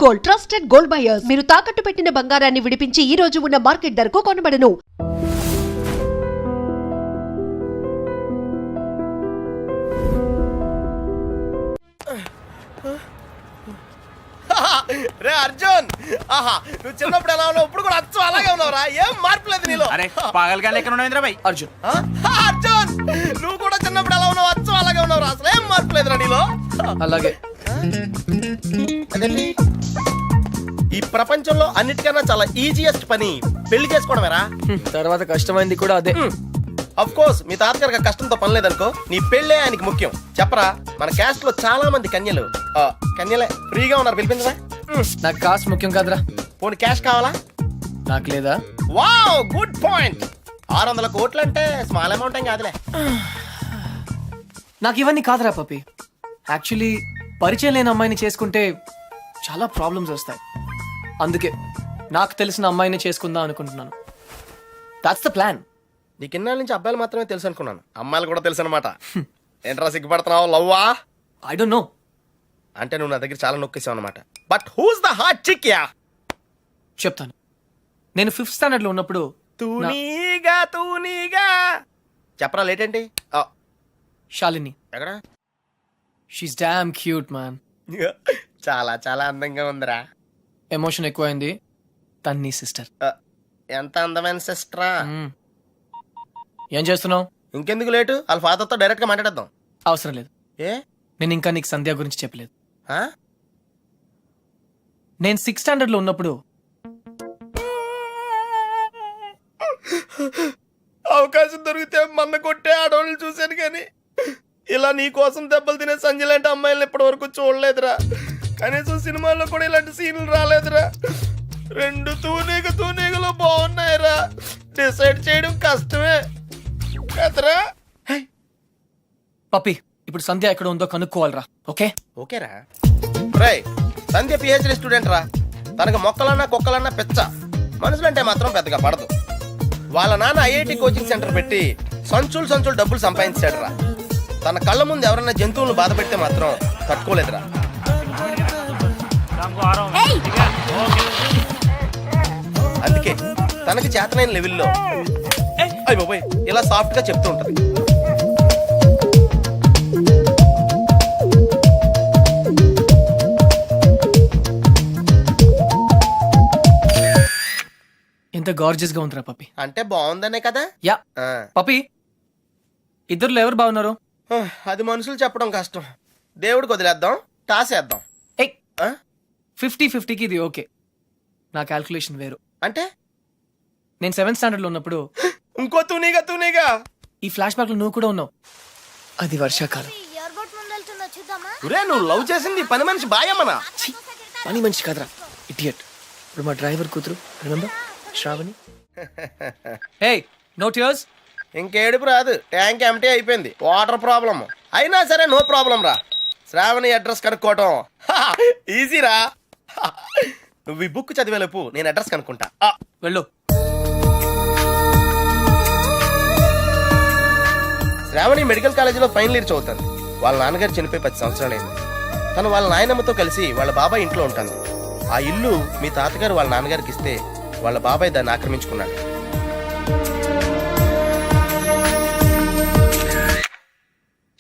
Gold, trusted gold buyers. మీరు తాకట్టు పెట్టిన బంగారాన్ని విడిపించి ఈ రోజు ఉన్న మార్కెట్ ధరకు కొనబడను. రే అర్జున్, ఆహా నువ్వు చిన్నప్పుడు ఎలా ఉన్నావు ఇప్పుడు కూడా అచ్చం అలాగే ఉన్నావురా. ఏం మార్పు లేదు నీలో. అరే పాగల్గా ఎక్కడ ఉన్నావు భాయ్? అర్జున్ అర్జున్, నువ్వు కూడా చిన్నప్పుడు ఎలా ఉన్నావు అచ్చం అలాగే ఉన్నావురా. అసలు ఏం మార్పు లేదురా నీలో. అలాగే అదేంటి ఈ ప్రపంచంలో అన్నిటికన్నా చాలా ఈజియెస్ట్ పని పెళ్లి చేసుకోవడమేరా. తర్వాత కష్టమైంది కూడా అదే. అఫ్ కోర్స్ మీ తాతగారికి కష్టంతో పని లేదనుకో, నీ పెళ్ళే ఆయనకి ముఖ్యం. చెప్పరా, మన క్యాస్ట్ లో చాలా మంది కన్యలే ఫ్రీగా ఉన్నారు, పిలిపించరా. నాకు కాస్ట్ ముఖ్యం కాదురా. పోనీ క్యాష్ కావాలా? నాకు లేదా? Wow, good point. 600 కోట్లు అంటే స్మాల్ అమౌంట్ ఏం కాదులే. నాకు ఇవన్నీ కాదురా పప్పి. యాక్చువల్లీ పరిచయం లేని అమ్మాయిని చేసుకుంటే చాలా ప్రాబ్లమ్స్ వస్తాయి. అందుకే నాకు తెలిసిన అమ్మాయిని చేసుకుందాం అనుకుంటున్నాను. That's the plan. నీకు ఇన్నాళ్ళ నుంచి అబ్బాయిలు మాత్రమే తెలుసు అనుకున్నాను, అమ్మాయిలు కూడా తెలుసు అనమాట. ఏంట్రా సిగ్గుపడుతున్నావు? లవ్వా? I don't know. అంటే నువ్వు నా దగ్గర చాలా నొక్కేసావు అనమాట. But who's the hot chick? Yeah చెప్తాను. నేను 5th స్టాండర్డ్ లో ఉన్నప్పుడు తూనీగా చెప్పరా. లేట్ ఏంటి? శాలిని. ఎక్కడ? She's damn cute man. చాలా చాలా అందంగా ఉందిరా. ఎమోషన్ ఎక్కువైంది. తన్ని సిస్టర్. ఎంత అందమైన సిస్టరా. ఏం చేస్తున్నావు? ఇంకెందుకు లేటు, వాళ్ళ ఫాదర్తో డైరెక్ట్ గా మాట్లాడేద్దాం. అవసరం లేదు. ఏ? నేను ఇంకా నీకు సంధ్య గురించి చెప్పలేదు. ఆ? నేను 6th స్టాండర్డ్ లో ఉన్నప్పుడు అవకాశం దొరికితే మన్న కొట్టే ఆడవాళ్ళు చూశాను, కానీ ఇలా నీ కోసం దెబ్బలు తినే సంజయ్ లాంటి అమ్మాయిలను ఇప్పటి వరకు చూడలేదురా. కనీసం సినిమాల్లో కూడా ఇలాంటి సీన్లు రాలేదురా. 2 తూనీగలు బాగున్నాయిరా. డిసైడ్ చేయడం కష్టమే కదరా. పప్పి, ఇప్పుడు సంధ్య ఎక్కడ ఉందో కనుక్కోవాలరా. ఓకే? ఓకేరా. రేయ్, సంధ్య పిహెచ్డి స్టూడెంట్ రా. తనకు మొక్కలన్నా కుక్కలన్నా పెచ్చ, మనుషులంటే మాత్రం పెద్దగా పడదు. వాళ్ళ నాన్న ఐఐటి కోచింగ్ సెంటర్ పెట్టి సంచులు డబ్బులు సంపాదించాడు రా. తన కళ్ళ ముందు ఎవరైనా జంతువులను బాధ పెడితే మాత్రం తట్టుకోలేదురా. అందుకే తనకి చేతనైన లెవెల్లో అయిపోయి ఇలా సాఫ్ట్ గా చెప్తూ ఉంటది. ఎంత గార్జియస్ గా ఉందిరా పప్పి. అంటే బాగుందనే కదా. యా పప్పి, ఇద్దరులో ఎవరు బాగున్నారు? అది మనుషులు చెప్పడం కష్టం. దేవుడికి వదిలేద్దాం, టాస్ వేద్దాం. 50-50కి ఇది ఓకే. నా క్యాల్కులేషన్ వేరు. అంటే నేను 7th స్టాండర్డ్ లో ఉన్నప్పుడు ఇంకో తూనీగా ఈ ఫ్లాష్ బ్యాక్ లో నువ్వు కూడా ఉన్నావు. అది వర్షాకాలం. నువ్వు లవ్ చేసింది పని మనిషి బాయమ్మనా? పని మనిషి కాదురా, ఇడియట్. ఇప్పుడు మా డ్రైవర్ కూతురు రిమెంబర్, శ్రావణి. హే, నో టియర్స్. ఇంకేడుపు రాదు, ట్యాంక్ ఎంటీ అయిపోయింది. వాటర్ ప్రాబ్లమ్ అయినా సరే నో ప్రాబ్లం రా. శ్రావణి అడ్రస్ కనుక్కోవటం ఈజీరా. నువ్వు ఈ బుక్ చదివేలోపు నేను అడ్రస్ కనుక్కుంటా. వెళ్ళు. శ్రావణి మెడికల్ కాలేజీలో ఫైనల్ ఇయర్ చదువుతాను. వాళ్ళ నాన్నగారు చనిపోయి 10 సంవత్సరాలైంది. తను వాళ్ళ నాయనమ్మతో కలిసి వాళ్ళ బాబాయ్ ఇంట్లో ఉంటాను. ఆ ఇల్లు మీ తాతగారు వాళ్ళ నాన్నగారికి ఇస్తే వాళ్ళ బాబాయ్ దాన్ని ఆక్రమించుకున్నాడు.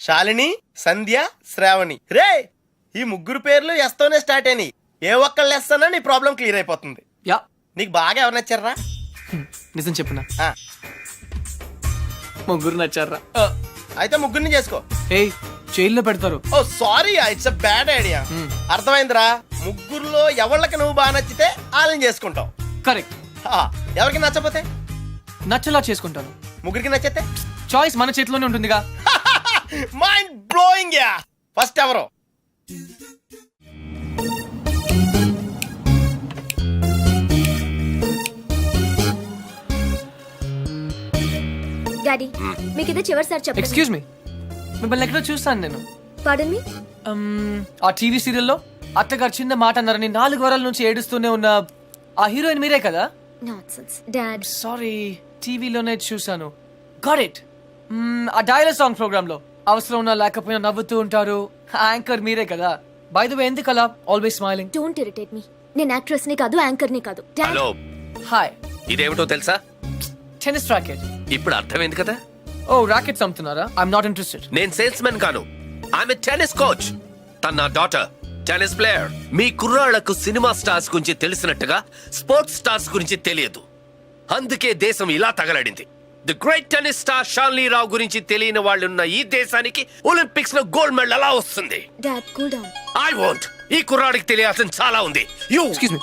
శాలిని, సంధ్య, శ్రావణి. రే, ఈ ముగ్గురు పేర్లు ఎస్తోనే స్టార్ట్ అయినాయి. ఏ ఒక్కళ్ళు ఎస్తానో నీ ప్రాబ్లం క్లియర్ అయిపోతుంది. యా. నీకు బాగా ఎవరు నచ్చారా? నిజం చెప్పునా, ముగ్గురు నచ్చారా. అయితే ముగ్గురిని చేసుకో. ఏయ్, జైల్లో పెడతారు. Oh sorry, it's a bad idea. అర్థమైందిరా. ముగ్గురులో ఎవళ్ళకి నువ్వు బాగా నచ్చితే వాళ్ళని చేసుకుంటావు. కరెక్ట్. ఎవరికి నచ్చపోతే నచ్చలా చేసుకుంటాను. ముగ్గురికి నచ్చితే చాయిస్ మన చేతిలోనే ఉంటుందిగా. Mind blowing. యా. ఫస్ట్ ఎవరు? డాడీ, మీకు ఇదే చివరిసారి చెప్పండి. ఎక్స్క్యూజ్ మీ, మిమ్మల్ని ఎక్కడో చూస్తాను నేను. పార్డన్ మీ? ఆ టీవీ సీరియల్లో అత్తగారు చిన్న మాట అన్నారని 4 వారాల నుంచి ఏడుస్తూనే ఉన్న ఆ హీరోయిన్ మీరే కదా? Nonsense dad. సారీ, టీవీలోనే చూసాను. Got it. ఆ డైలాగ్ సాంగ్ ప్రోగ్రామ్ లో అవసరం ఉన్నా లేకపోయినా నవ్వుతూ ఉంటారు. యాంకర్ మీరే కదా? బై ద వే ఎందుకు అలా always smiling? Don't irritate me. నేను యాక్ట్రెస్ ని కాదు, యాంకర్ ని కాదు. Dad, hello, hi. ఇదేమిటో తెలుసా? Tennis racket. ఇప్పుడు అర్థమైంది కదా. ఓ రాకెట్స్ అమ్ముతున్నారా? I'm not interested. నేను సేల్స్ మెన్ కాను, ఐఎమ్ ఎ టెన్నిస్ కోచ్. తన నా డాటర్ టెన్నిస్ ప్లేయర్. మీ కుర్రాళ్లకు సినిమా స్టార్స్ గురించి తెలిసినట్టుగా స్పోర్ట్స్ స్టార్స్ గురించి తెలియదు. అందుకే దేశం ఇలా తగలడింది. The great tennis star Shalini Rao గురించి తెలియని వాళ్ళున్న ఈ దేశానికి ఒలింపిక్స్ లో గోల్డ్ మెడల్ ఎలా వస్తుంది? Dad cool down. I want. ఈ కుర్రాడికి తెలియాల్సిన చాలా ఉంది. You excuse me.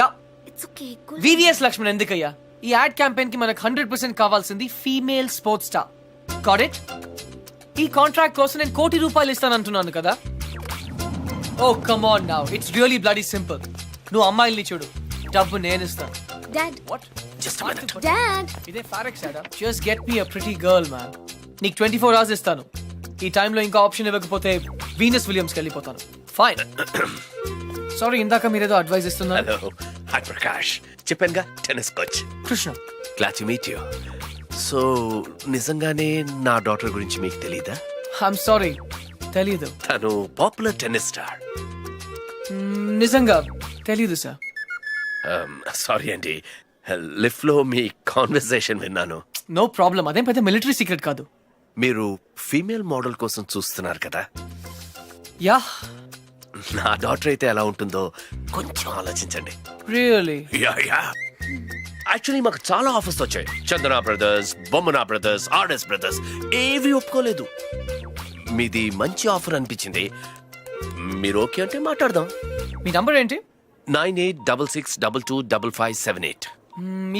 Yeah, it's okay. Cool. VVS Laxman ఎందుకయ్యా? ఈ యాడ్ క్యాంపెయిన్ కి మనకు 100% కావాల్సింది female sports star. Got it? ఈ కాంట్రాక్ట్ కోసం నేను ₹1 కోటి ఇస్తానంటున్నాను కదా. Oh come on now, it's really bloody simple. నువ్వు అమ్మాయిల్ని చూడు, డబ్బు నేను ఇస్తాను. Dad, what? Just a minute. Dad. ఇదే ఫారెక్స్ యాడా? Just get me a pretty girl man. నీకు 24 hours ఇస్తాను. ఈ టైంలో ఇంకా ఆప్షన్ ఇవ్వకపోతే వీనస్ విలియమ్స్కి వెళ్ళిపోతాను. ఫైన్. సారీ, ఇందాక మీరేదో అడ్వైస్ ఇస్తున్నారు. Hello, hi Prakash. చెప్పానుగా, tennis coach. Krishna. Glad to meet you. So నిజంగానే నా డాటర్ గురించి మీకు తెలీదా? ఐఎమ్ సారీ, తెలీదు. తను పాపులర్ టెన్నిస్ స్టార్. నిజంగా తెలీదు సార్. సారీ అండి, లిఫ్ట్ లో మీ కాన్వర్సేషన్ విన్నాను. నో ప్రాబ్లం, అదేం పెద్ద మిలిటరీ సీక్రెట్ కాదు. మీరు ఫీమేల్ మోడల్ కోసం చూస్తున్నారు కదా. యా, నా డాటర్ అయితే ఎలా ఉంటుందో కొంచెం ఆలోచించండి. రియలీ? Yeah yeah. యాక్చువల్లీ మాకు చాలా ఆఫర్స్ వచ్చాయి. చందన బ్రదర్స్, బొమ్మనా బ్రదర్స్, ఆర్ఎస్ బ్రదర్స్ ఏవి ఒప్పుకోలేదు. మీది మంచి ఆఫర్ అనిపించింది. మీరు ఓకే అంటే మాట్లాడదాం. మీ నంబర్ ఏంటి? 9866225578.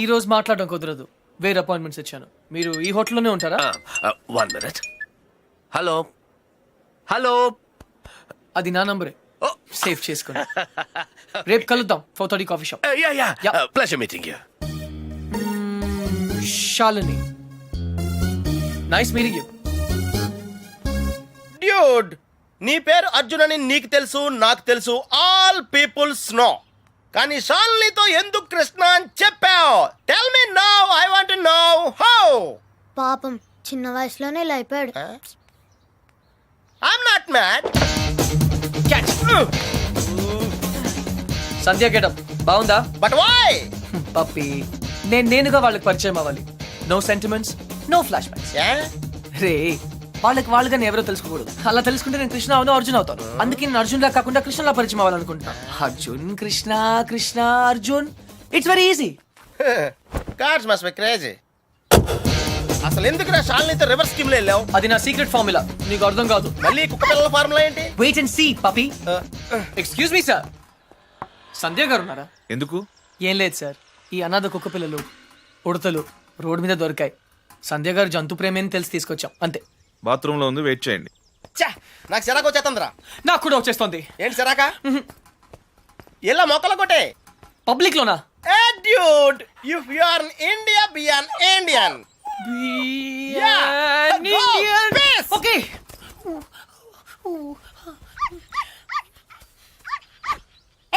ఈ రోజు మాట్లాడడం కుదరదు, వేరే అపాయింట్మెంట్స్ ఇచ్చాను. మీరు ఈ హోటల్లోనే ఉంటారా? 1 minute. Hello hello. అది నా నంబరే, సేవ్ చేసుకోండి. రేపు కలుద్దాం 4:30 coffee shop. Yeah yeah. Yeah. Pleasure meeting you. Shalini, nice meeting you. Dude, నీ పేరు అర్జున్ అని నీకు తెలుసు, నాకు తెలుసు, ఆల్ పీపుల్స్ నో. కానీ షాలినితో ఎందుకు కృష్ణ అని చెప్పావు? Tell me now, I want to know how. పాపం చిన్న వయసులోనే ఇలా అయిపోయాడు. I'm not mad. Sandhya getup బాగుందా? But why? పప్పి, నేనుగా వాళ్ళకి పరిచయం అవ్వాలి. No sentiments, no flashbacks. రే, వాళ్ళుగా ఎవరో తెలుసుకోకూడదు. అలా తెలుసుకుంటే నేను కృష్ణ అవును, అర్జున్ అవుతాను. అందుకే నేను అర్జున్ లా కాకుండా కృష్ణలా పరిచయం అవ్వాలనుకుంటున్నా. Arjun Krishna, Krishna Arjun, it's very easy. Cards must be crazy. అసలు ఎందుకు నా షాలినితో రివర్స్ స్కీమ్ లో వెళ్ళావు? అది నా సీక్రెట్ ఫార్ములా, నీకు అర్థం కాదు. మళ్ళీ కుక్క పిల్లల ఫార్ములా ఏంటి? Wait and see puppy. Excuse me sir, Sandhya గారు ఉన్నారా? ఎందుకు? ఏం లేదు సార్, ఈ అనాథ కుక్క పిల్లలు ఉడతలు రోడ్డు మీద దొరికాయి. సంధ్య గారు జంతు ప్రేమని తెలిసి తీసుకొచ్చాం, అంతే. బాత్రూమ్ లో ఉంది, వెయిట్ చేయండి. ఛా, నాకు సిరాకు వచ్చేస్తుందిరా. నాకు కూడా వచ్చేస్తుంది. ఏంటి సిరాక? ఇలా మొక్కలు కొట్టే పబ్లిక్ లోనా? Dude, if you are in India, be an Indian. Okay.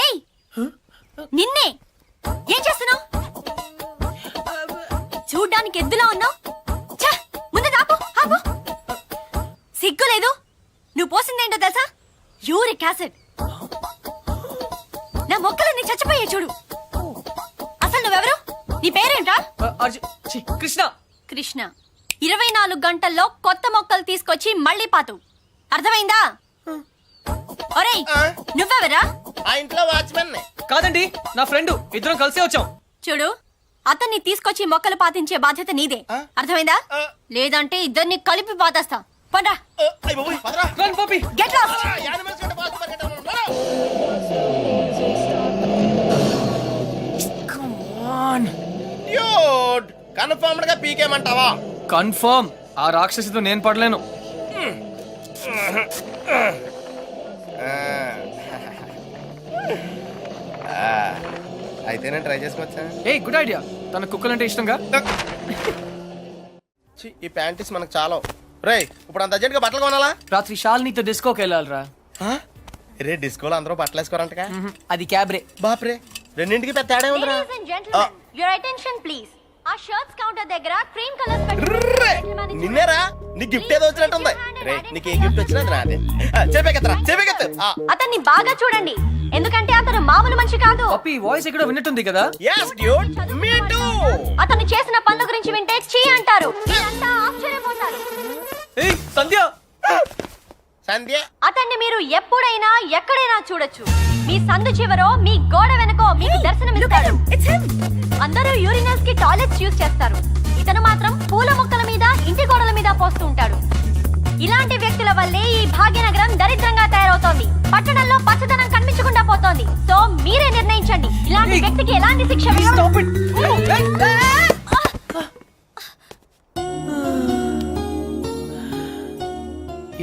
ఏయ్, నిన్నే ఏం చేస్తున్నావు? చూడ్డానికి ఎద్దులా ఉన్నావు. ముందు ఆపు, ఆపు. సిగ్గు లేదు. నువ్వు పోసిందేంటో తెలుసా? Uric acid. నా మొక్కలన్నీ చచ్చిపోయాయి చూడు. అసలు నువ్వెవరు? నీ పేరేంటా? కృష్ణ. కృష్ణ. 24 గంటల్లో కొత్త మొక్కలు తీసుకొచ్చి మళ్ళీ పాతు. అర్థమైందా? ఒరేయ్, నువ్వెవరా? ఆ ఇంట్లో వాచ్మెన్. కాదండి, నా ఫ్రెండ్. ఇద్దరం కలిసే వచ్చాం. చూడు, అతన్ని తీసుకొచ్చి మొక్కలు పాతించే బాధ్యత నీదే. అర్థమైందా? లేదంటే ఇద్దరిని కలిపి పాతేస్తా. పండ్రా. Run puppy. Get lost. Dude, confirmed గా పీకేమంటావా? కన్ఫర్మ్. ఆ రాక్షసితో నేను పడలేను. అయితే నేను ట్రై చేసుకోవచ్చా? A good idea. తన కుక్కలంటే ఇష్టంగా. ఈ ప్యాంటీస్ మనకు చాలా. రే, ఇప్పుడు అంత అర్జెంట్ గా బట్టలు కొనాలా? రాత్రి శాలినితో డిస్కోకి వెళ్ళాలిరా. రే, డిస్కోలో అందరూ బట్టలు వేసుకోరంటగా. అది క్యాబ్రే. బాప్రే, రెండింటికి పెద్ద తేడా ఉందిరా. Ladies and gentlemen, your attention please. ఆ షర్ట్స్ కౌంటర్ దగ్గర క్రీమ్ కలర్స్ ర్రే! నిన్నేరా నీ గిఫ్ట్ ఏదో వచ్చినట్టుంది రే నీకు ఏ గిఫ్ట్ వచ్చినా అది నాదే చెప్పేకెత్తరా చెప్పేకెత్తు అతన్ని బాగా చూడండి ఎందుకంటే అతను మామూలు మనిషి కాదు. పప్పి వాయిస్ ఎక్కడో విన్నట్టుంది కదా. yes dude me too అతను చేసిన పనుల గురించి వింటే చీ అంటారు. మీరంతా ఆశ్చర్యపోతారు. ఏయ్ సంధ్య, సంధ్య అతన్ని మీరు ఎప్పుడైనా ఎక్కడైనా చూడొచ్చు. మీ సందు చివరో మీ గోడ వెనకో మీకు దర్శనమిస్తాడు. అందరూ యూరినల్స్ కి టాయిలెట్స్ యూజ్ చేస్తారు. ఇతను మాత్రం పూల మొక్కల మీద ఇంటి గోడల మీద పోస్తూ ఉంటాడు. ఇలాంటి వ్యక్తుల వల్లే ఈ భాగ్యనగరం దరిద్రంగా తయారవుతోంది. పట్టణంలో పచ్చదనం కనిపించకుండా పోతోంది. సో మీరే నిర్ణయించండి ఇలాంటి వ్యక్తికి ఎలాంటి శిక్ష వేయాలి? Stop it.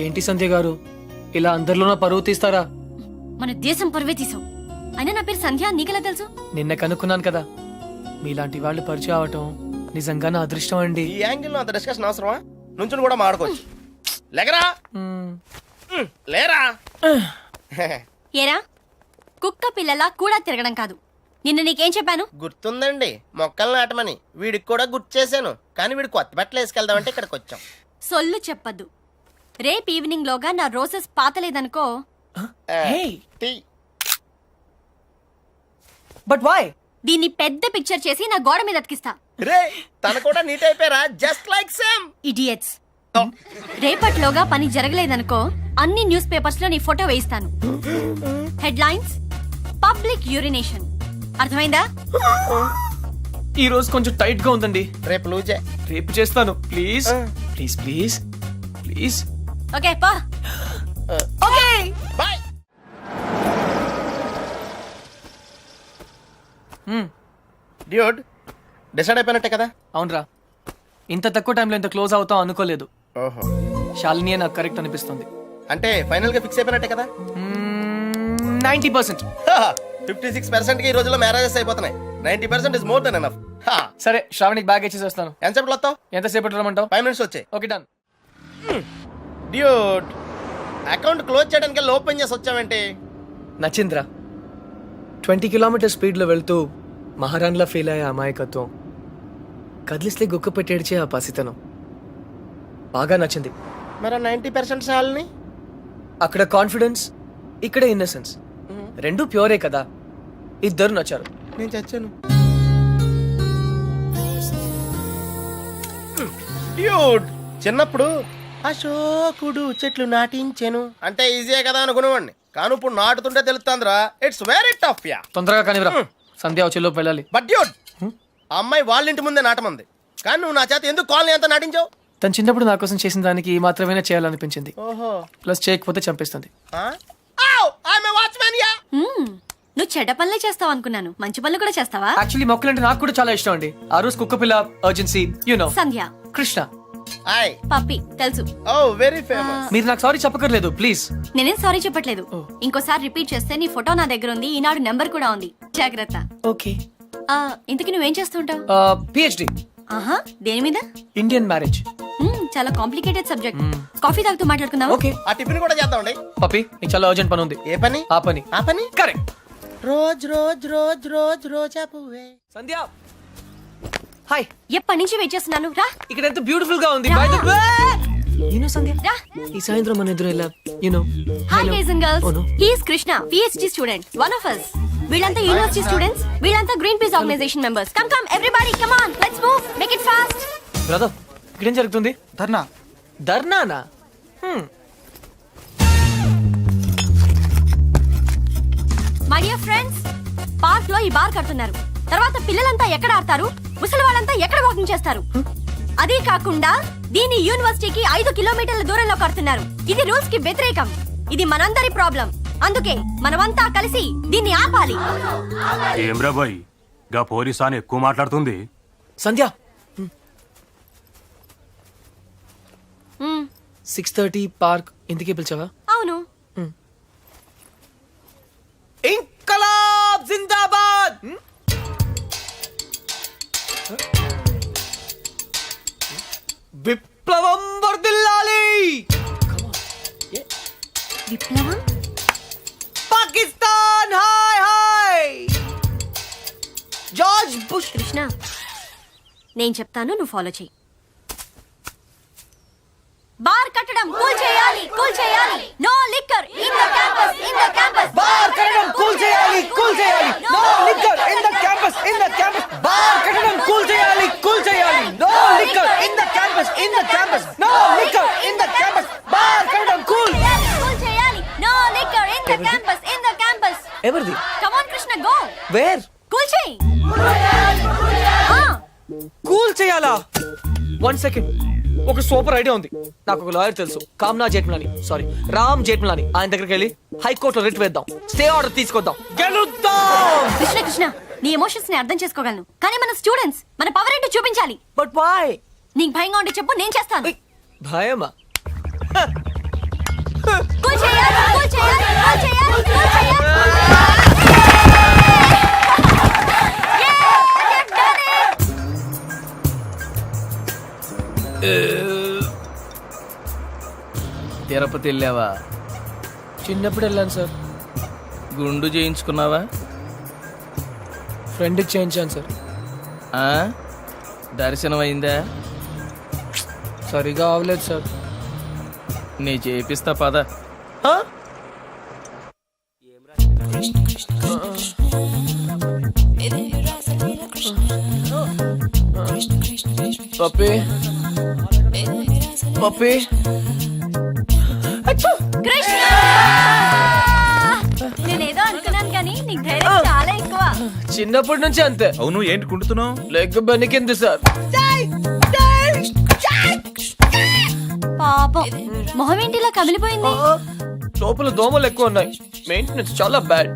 ఏంటి సంధ్య గారు ఇలా అందరిలోనూ పరువు తీస్తారా? మన దేశం పరువే తీసావు. అయినా నా పేరు సంధ్య, నీకెలా తెలుసు? నిన్న కనుక్కున్నాను కదా. మీలాంటి వాళ్ళు పరిచయం అవటం నిజంగా నా అదృష్టం అండి. ఈ యాంగిల్ లో అంత డిస్కషన్ అవసరమా? నుంచుని కూడా మాడుకోవచ్చు. లేకరా లేరా ఏరా కుక్క పిల్లలా కూడా తిరగడం కాదు. నిన్న నీకేం చెప్పాను? గుర్తుందండి మొక్కలు నాటమని. వీడికి కూడా గుర్తు చేశాను కానీ వీడు కొత్త బట్టలు వేసుకెళ్దామంటే ఇక్కడికి వచ్చాం. సొల్లు చెప్పద్దు. రేపు ఈవినింగ్ లోగా నా రోజెస్ పాతలేదనుకో. టీ. But why? దీన్ని పెద్ద పిక్చర్ చేసి నా గోడ మీద అతికిస్తా. రే తన కూడా నీట్ అయిపోయారా జస్ట్ లైక్ సేమ్ ఇడియట్స్. రేపటిలోగా పని జరగలేదనుకో అన్ని న్యూస్ పేపర్స్ లో నీ ఫోటో వేయిస్తాను. Headlines public urination. అర్థమైందా? ఈ రోజు కొంచెం టైట్ గా ఉందండి. రేపు లూజే. రేపు చేస్తాను please please please please. Okay పా. Okay bye. డ్యూడ్ డిసైడ్ అయిపోయినట్టే కదా? అవునరా, ఇంత తక్కువ టైంలో ఇంత క్లోజ్ అవుతాం అనుకోలేదు. ఓహో శాలిని నాకు కరెక్ట్ అనిపిస్తుంది. అంటే ఫైనల్ గా ఫిక్స్ అయిపోయినట్టే కదా? 90%. 56% కి ఈ రోజుల్లో మ్యారేజెస్ అయిపోతున్నాయి. 90% ఇస్ మోర్ దెన్ ఎనఫ్. సరే శ్రావణికి బ్యాగ్ ఇచ్చేసి వస్తాను. ఎంతసేపు వస్తావు? ఎంతసేపటి రమ్మంటావు? 5 minutes వచ్చాయి. Okay done. Dude account close చేయడానికి ఓపెన్ చేసి వచ్చావేంటి? నచ్చింద్రా. 20 కిలోమీటర్ స్పీడ్లో వెళ్తూ మహారాణ్లా ఫీల్ అయ్యే అమాయకత్వం, కదిలిస్తే గుక్క పెట్టేడ్చే ఆ పసితనం బాగా నచ్చింది. మరి 90% సాల్ని అక్కడ కాన్ఫిడెన్స్, ఇక్కడ ఇన్నసెన్స్ రెండు ప్యూరే కదా. ఇద్దరు నచ్చారు. నేను చచ్చాను. డ్యూడ్ చిన్నప్పుడు అశోకుడు చెట్లు నాటించెను అంటే ఈజీయే కదా అనుకునేవాడిని. కానీ ఇప్పుడు నాటుతుంటే తెలుస్తుందిరా ఇట్స్ వెరీ టఫ్ యా. తొందరగా కానివ్వరా, సంధ్య వచ్చేలోపు వెళ్ళాలి. బట్ డ్యూడ్ ఆ అమ్మాయి వాళ్ళ ఇంటి ముందే నాటమంది. కానీ నువ్వు నా చేత ఎందుకు కాలనీ అంతా నాటించావు? తను చిన్నప్పుడు నా కోసం చేసిన దానికి ఈ మాత్రమే చేయాలనిపించింది. ఓహో ప్లస్ చేయకపోతే చంపేస్తుంది. నువ్వు చెడ్డ పనులే చేస్తావు అనుకున్నాను. మంచి పనులు కూడా చేస్తావా? యాక్చువల్లీ మొక్కలంటే నాకు కూడా చాలా ఇష్టం అండి. ఆ రోజు కుక్క పిల్ల, అర్జెన్సీ, సంధ్య, కృష్ణ, పప్పి తెలుసు. ఓ వెరీ ఫేమస్. మీరు నాకు సారీ చెప్పకర్లేదు ప్లీజ్. నేనేం సారీ చెప్పట్లేదు. ఇంకోసారి రిపీట్ చేస్తే నీ ఫోటో నా దగ్గర ఉంది. ఈనాడు నెంబర్ కూడా ఉంది. జాగ్రత్త. ఓకే. ఇంతకీ నువ్వేం చేస్తుంటావు? పిహెచ్డి. ఆహా, దేని మీద? Indian marriage. చాలా కాంప్లికేటెడ్ సబ్జెక్ట్. కాఫీ తాగుతూ మాట్లాడుకుందాం. ఓకే. ఆ టిఫిన్ కూడా చేద్దామండి. పప్పి నీకు చాలా అర్జెంట్ పని ఉంది. ఏ పని? ఆ పని. ఆ పని correct. Rose rose rose rose రోజా పువ్వే. సంధ్య హాయ్. ఎప్పటి నుంచి వెయిట్ చేస్తున్నాను. రా. ఇక్కడ ఎంత బ్యూటిఫుల్ గా ఉంది. బై ద వే సంధ్య, రా. ఈ సాయంత్రం మన ఎదురు ఎలా hi guys and girls. Oh, no. He is Krishna, PhD student, one of us. వీళ్ళంతా యూనివర్సిటీ స్టూడెంట్స్. వీళ్ళంతా Greenpeace organisation members. Come come everybody, come on, let's move, make it fast. Brother ఇక్కడేం జరుగుతుంది? ధర్నా. ధర్నానా? మై డియర్ ఫ్రెండ్స్, పార్క్ లో ఈ bar కడుతున్నారు. తర్వాత పిల్లలంతా ఎక్కడ ఆడతారు? ముసలి వాళ్ళంతా ఎక్కడ వాకింగ్ చేస్తారు? అదే కాకుండా దీని యూనివర్సిటీకి 5 కిలోమీటర్ల దూరంలో కడుతున్నారు. ఇది రూల్స్ కి వ్యతిరేకం. ఇది మనందరి ప్రాబ్లం. అందుకే మనమంతా కలిసి దీన్ని ఆపాలి. ఏమ్రా బాయ్ గా పోలీసాని ఎక్కువ మాట్లాడుతుంది. సంధ్య 6:30 పార్క్ ఇంటికి పిలిచావా? అవును. ఇంకలాబ్ జిందాబాద్. విప్లవం వర్ధిల్లాలి. విప్లవం. Pakistan hi. George bush. Krishna, నేను చెప్తాను, నువ్వు ఫాలో చెయ్యి. బార్ కట్టడం కూల్ చేయాలి, కూల్ చేయాలి. No liquor in the campus, in the campus. Bar కట్టడం కూల్ చేయాలి, కూల్ చేయాలి. No liquor in the campus, in the campus. Bar కట్టడం కూల్ చేయాలి, కూల్ చేయాలి. No liquor in the campus, in the campus. No liquor in the campus. Bar కట్టడం cool cool చేయాలి. No liquor in the campus, in the campus. ఎవరిది? Come on Krishna, go. Where? Cool చేయి. Cool చేయాలా? 1 second. ఒక super idea ఉంది. నాకు ఒక lawyer తెలుసు, కామ్నా జేఠ్మలాని, సారీ రామ్ జేఠ్మలాని. ఆయన దగ్గరికి వెళ్ళి హైకోర్టులో రిట్ వేద్దాం, స్టే ఆర్డర్ తీసుకొద్దాం, గెలుద్దాం. కృష్ణ కృష్ణ, నీ ఎమోషన్స్ ని అర్థం చేసుకోగలను, కానీ మన స్టూడెంట్స్, మన పవర్ ఏంటో చూపించాలి. But why? నీకు భయంగా ఉంటే చెప్పు, నేను చేస్తాను. భయమా? కూల్ చేయాలి, కూల్ చేయాలి, కూల్ చేయాలి, కూల్ చేయాలి. తిరుపతి వెళ్ళావా? చిన్నప్పుడు వెళ్ళాను సార్. గుండు చేయించుకున్నావా? ఫ్రెండ్కి చేయించాను సార్. ఆ? దర్శనం అయిందా? సరిగా అవలేదు సార్. నీ చేపిస్తా పద. పప్పి పప్పి. కృష్ణ, నేనేదో అనుకున్నాను కానీ నీకు ధైర్యం చాలా ఎక్కువ. చిన్నప్పటి నుంచి అంతే. అవును, ఏంటి కుంటున్నావు? Leg బెనికింది sir. పాపం, మొహం ఏంటి ఇలా కమిలిపోయింది? లోపల దోమలు ఎక్కువ ఉన్నాయి, మెయింటెనెన్స్ చాలా బ్యాడ్.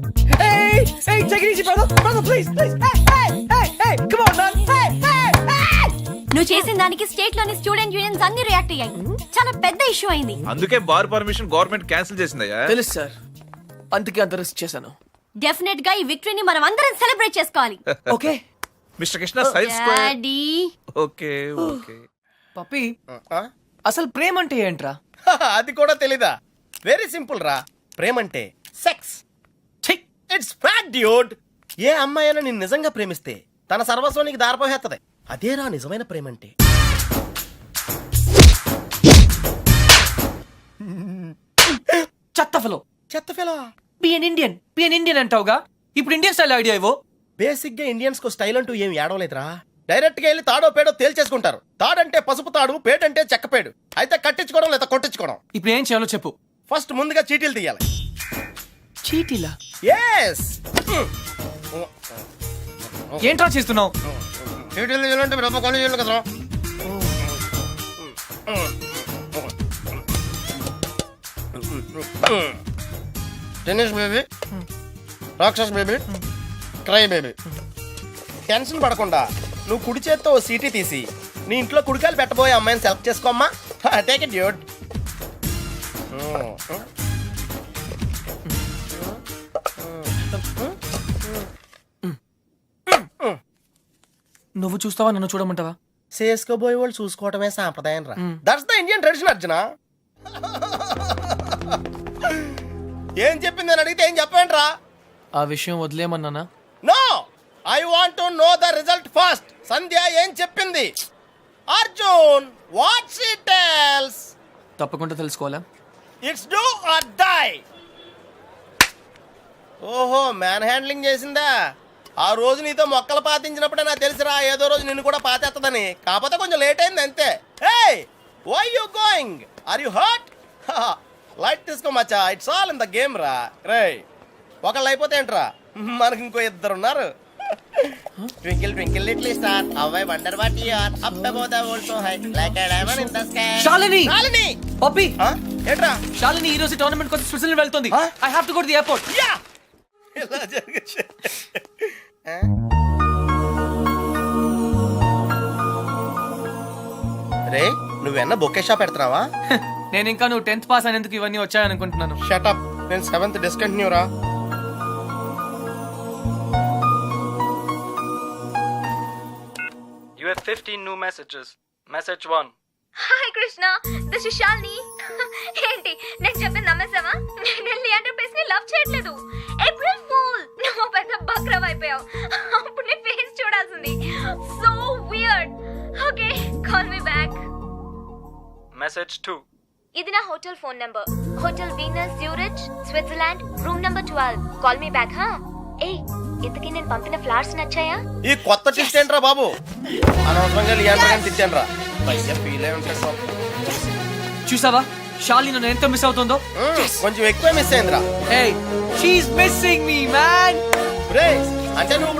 నువ్వు చేసిన దానికి స్టేట్ లోని స్టూడెంట్ యూనియన్స్ అన్ని రియాక్ట్ అయ్యాయి. చాలా పెద్ద ఇష్యూ అయింది. అందుకే బార్ పర్మిషన్ గవర్నమెంట్ క్యాన్సిల్ చేసిందయ్యా. తెలుసు సార్, అందుకే అంత రిస్క్ చేశాను. డెఫినెట్ గా ఈ విక్టరీని మనం అందరం సెలబ్రేట్ చేసుకోవాలి. Okay mister Krishna size square. Daddy, okay okay. పప్పి, అసలు ప్రేమ అంటే ఏంట్రా? అది కూడా తెలీదా? వెరీ సింపుల్ రా. ప్రేమంటే సెక్స్. It's fact dude. ఏ అమ్మాయి అయినా నిన్ను నిజంగా ప్రేమిస్తే తన సర్వస్వానికి దారిపోహేత్తది. అదేరా నిజమైన ప్రేమంటే. చెత్త ఫెలో. చెత్త ఫెలో. బిఎన్ ఇండియన్ అంటావుగా, ఇప్పుడు ఇండియన్ స్టైల్ ఐడియా ఇవ్వు. బేసిక్ గా ఇండియన్స్ కు స్టైల్ అంటూ ఏం ఏడవలేదురా. డైరెక్ట్ గా వెళ్ళి తాడో పేడో తేల్చేసుకుంటారు. తాడంటే పసుపు తాడు, పేడంటే చెక్కపేడు. అయితే కట్టించుకోవడం లేదా కొట్టించుకోవడం. ఇప్పుడు ఏం చేయాలో చెప్పు. ఫస్ట్ ముందుగా చీటీలు తీయాలి. చీటీలా? ఎస్. ఏంట్రా చేస్తున్నావు? చీటీలు తీయాలంటే రూపాయి కొని చేయాలి కదరా. టెన్నిస్ బేబీ, రాక్షస్ బేబీ, క్రై బేబీ. టెన్షన్ పడకుండా నువ్వు కుడి చేత్తో ఓ సీటీ తీసి నీ ఇంట్లో కుడికాయలు పెట్టబోయే అమ్మాయిని సెలెక్ట్ చేసుకోమ్మా. Take it dude. నువ్వు చూస్తావా, నన్ను చూడమంటావా? చేసుకోబోయే వాళ్ళు చూసుకోవటమే సాంప్రదాయం రా. That's the Indian tradition Arjuna. ఏం చెప్పింది అని అడిగితే ఏం చెప్పండి రా. ఆ విషయం వదిలేమన్నానా? No, I want to know the result first. Sandhya ఏం చెప్పింది? Arjun what she tells. తప్పకుండా తెలుసుకోవాలా? It's do or die. ఓహో, మ్యాన్ హ్యాండ్లింగ్ చేసిందా? ఆ రోజు నీతో మొక్కలు పాతించినప్పుడే నాకు తెలిసిరా ఏదో రోజు నిన్ను కూడా పాతేస్తుందని. కాకపోతే కొంచెం లేట్ అయింది అంతే. Hey, why you going? Are you hurt? Light తీసుకో మచ్చా, it's all in the game రా. రే, ఒకళ్ళు అయిపోతే ఏంట్రా, మనకి ఇంకో ఇద్దరు ఉన్నారు. Twinkle twinkle little star, how I wonder what you are, up above the world so high like a diamond in the sky. Shalini! Shalini! పప్పి, ఏంట్రా? శాలిని ఈ రోజు టోర్నమెంట్ కోసం స్విట్జర్లాండ్ వెళ్తుంది. I have to go to the airport. Yeah, ఇలా జరగచ్చు. రే, నువ్వెన్న bouquet shop పెడుతున్నావా? నేను ఇంకా నువ్వు 10th పాస్ అయినందుకు ఇవన్నీ వచ్చాయనుకుంటున్నాను. షటప్, నేను 7th డిస్కంటిన్యూ రా. You have 15 new messages. Message 1. Hi Krishna, this is Shalini. ఏంటి నేను చెప్పింది నమ్మేసావా? నేను లియాండర్ పేస్ ని లవ్ చేయట్లేదు. ఏప్రిల్ ఫూల్, నువ్వు పెద్ద బక్రవ్ అయిపోయావు. అప్పుడు నీ ఫేస్ చూడాల్సింది. So weird. Okay call me back. Message 2. ఇది నా hotel phone number. Hotel Venus Zurich Switzerland room number 12. Call me back హా. ఏయ్ ఇంతకీ నేను పంపిన ఫ్లవర్స్ నచ్చాయా? ఈ కొత్త టిస్ట్ ఏంట్రా బాబు? అనవసరంగా లియాండర్ గారిని తిట్టానురా. భయ్యా ఫీల్ అయి ఉంటాడు బాబు. చూసావా షాలి నన్ను ఎంత మిస్ అవుతుందో. కొంచెం ఎక్కువ మిస్ అయిందిరా. Hey, she's missing me, man. రే అంటే నువ్వు